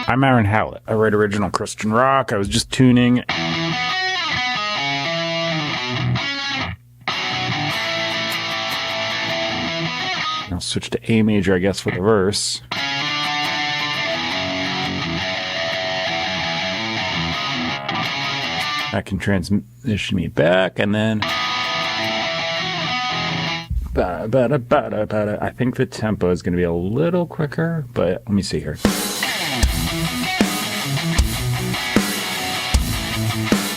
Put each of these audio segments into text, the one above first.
I'm Aaron Hallett. I write original Christian rock. I was just tuning. I'll switch to A major, I guess, for the verse. That can transition me back, and then... I think the tempo is going to be a little quicker, but let me see here.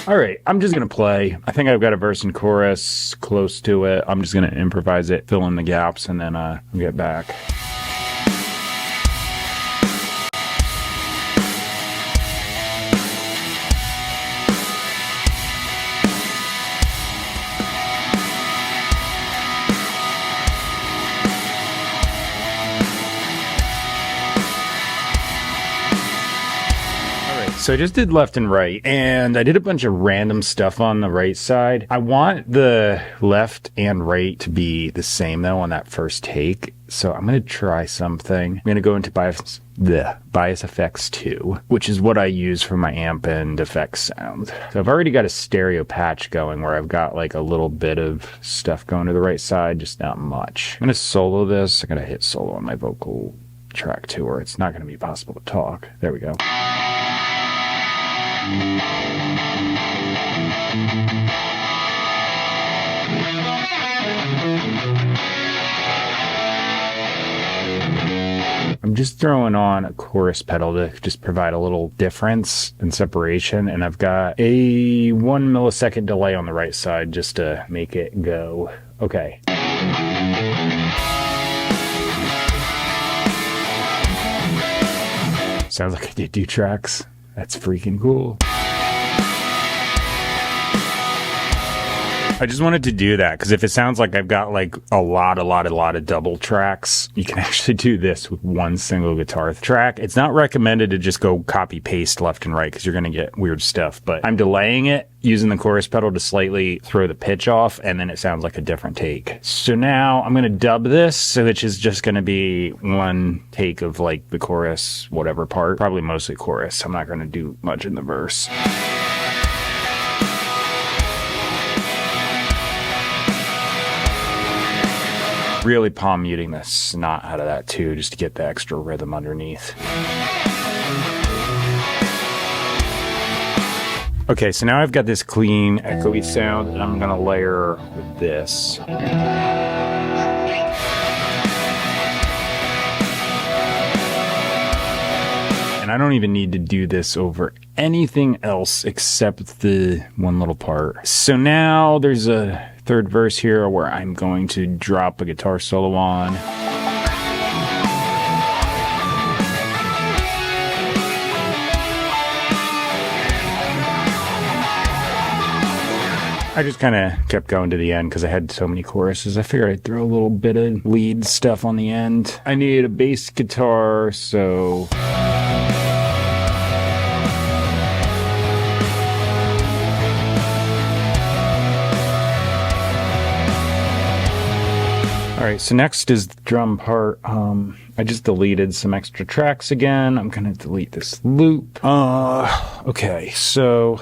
All right, I'm just going to play. I think I've got a verse and chorus close to it. I'm just going to improvise it, fill in the gaps, and then get back. So I just did left and right, and I did a bunch of random stuff on the right side. I want the left and right to be the same, though, on that first take. So I'm going to try something. I'm going to go into bias effects 2, which is what I use for my amp and effects sound. So I've already got a stereo patch going where I've got like a little bit of stuff going to the right side, just not much. I'm going to solo this. I'm going to hit solo on my vocal track 2, or it's not going to be possible to talk. There we go. I'm just throwing on a chorus pedal to just provide a little difference and separation, and I've got a 1 millisecond delay on the right side just to make it go. Okay. Sounds like I did 2 tracks. That's freaking cool. I just wanted to do that because if it sounds like I've got like a lot of double tracks, you can actually do this with one single guitar track. It's not recommended to just go copy paste left and right because you're going to get weird stuff, but I'm delaying it using the chorus pedal to slightly throw the pitch off, and then it sounds like a different take. So now I'm going to dub this, which is just going to be one take of like the chorus, whatever part, probably mostly chorus. I'm not going to do much in the verse. Really palm muting the snot out of that too, just to get the extra rhythm underneath. Okay, so now I've got this clean, echoey sound, and I'm gonna layer with this. And I don't even need to do this over anything else except the one little part. So now there's a third verse here where I'm going to drop a guitar solo on. I just kind of kept going to the end because I had so many choruses. I figured I'd throw a little bit of lead stuff on the end. I need a bass guitar, so... Alright, so next is the drum part. I just deleted some extra tracks again. I'm going to delete this loop. Okay, so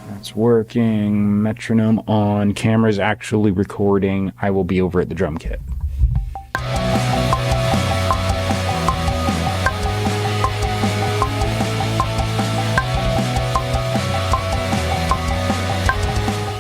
that's working. Metronome on. Camera's actually recording. I will be over at the drum kit.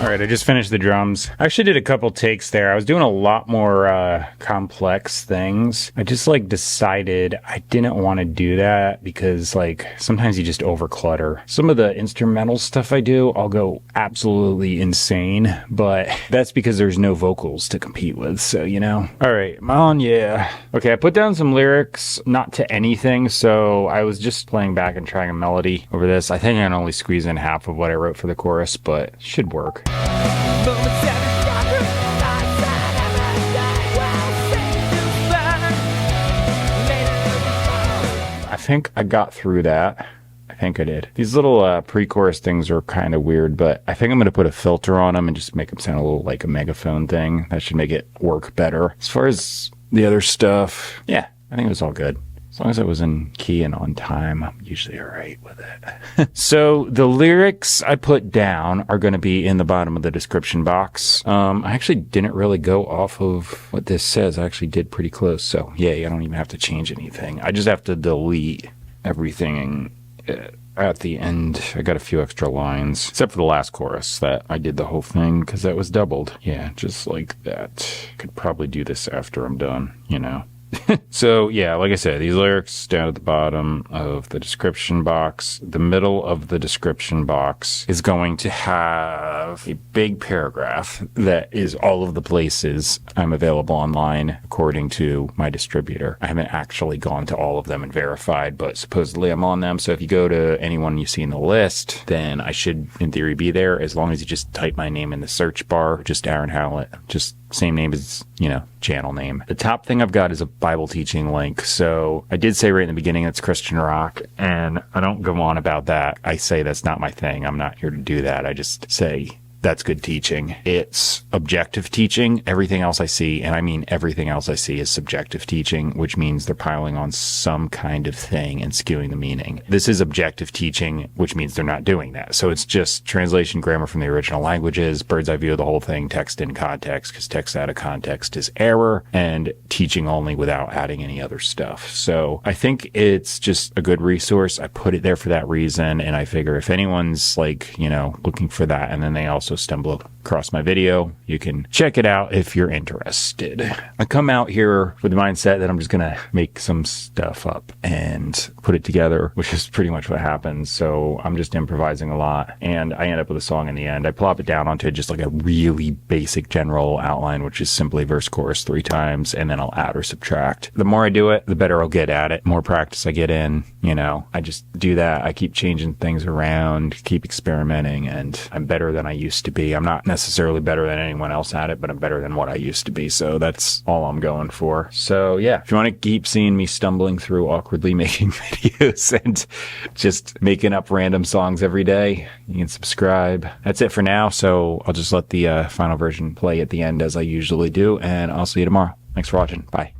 Alright, I just finished the drums. I actually did a couple takes there. I was doing a lot more complex things. I just decided I didn't want to do that because sometimes you just overclutter. Some of the instrumental stuff I do, I'll go absolutely insane, but that's because there's no vocals to compete with, so you know. Alright, I'm on, yeah. Okay, I put down some lyrics, not to anything, so I was just playing back and trying a melody over this. I think I can only squeeze in half of what I wrote for the chorus, but it should work. I think I got through that. I think I did. These little pre-chorus things are kind of weird, but I think I'm going to put a filter on them and just make them sound a little like a megaphone thing. That should make it work better. As far as the other stuff, yeah, I think it was all good. As long as I was in key and on time, I'm usually all right with it. So the lyrics I put down are going to be in the bottom of the description box. I actually didn't really go off of what this says. I actually did pretty close. So yay, I don't even have to change anything. I just have to delete everything at the end. I got a few extra lines, except for the last chorus that I did the whole thing because that was doubled. Yeah, just like that. Could probably do this after I'm done, you know. So yeah, like I said, these lyrics down at the bottom of the description box. The middle of the description box is going to have a big paragraph that is all of the places I'm available online according to my distributor. I haven't actually gone to all of them and verified, but supposedly I'm on them. So if you go to anyone you see in the list, then I should in theory be there, as long as you just type my name in the search bar, just Aaron Hallett, just same name as, you know, channel name. The top thing I've got is a Bible teaching link. So I did say right in the beginning it's Christian rock, and I don't go on about that. I say that's not my thing. I'm not here to do that. I just say that's good teaching. It's objective teaching. Everything else I see, and I mean everything else I see, is subjective teaching, which means they're piling on some kind of thing and skewing the meaning. This is objective teaching, which means they're not doing that. So it's just translation, grammar from the original languages, bird's eye view of the whole thing, text in context, because text out of context is error, and teaching only without adding any other stuff. So I think it's just a good resource. I put it there for that reason, and I figure if anyone's like, you know, looking for that, and then they also stumble across my video, you can check it out if you're interested. I come out here with the mindset that I'm just gonna make some stuff up and put it together, which is pretty much what happens. So I'm just improvising a lot, and I end up with a song in the end. I plop it down onto just like a really basic general outline, which is simply verse chorus 3 times, and then I'll add or subtract. The more I do it, the better I'll get at it. The more practice I get in, you know, I just do that. I keep changing things around, keep experimenting, and I'm better than I used to be. I'm not necessarily better than anyone else at it, but I'm better than what I used to be. So that's all I'm going for. So yeah, if you want to keep seeing me stumbling through awkwardly making videos and just making up random songs every day, you can subscribe. That's it for now. So I'll just let the final version play at the end as I usually do, and I'll see you tomorrow. Thanks for watching. Bye.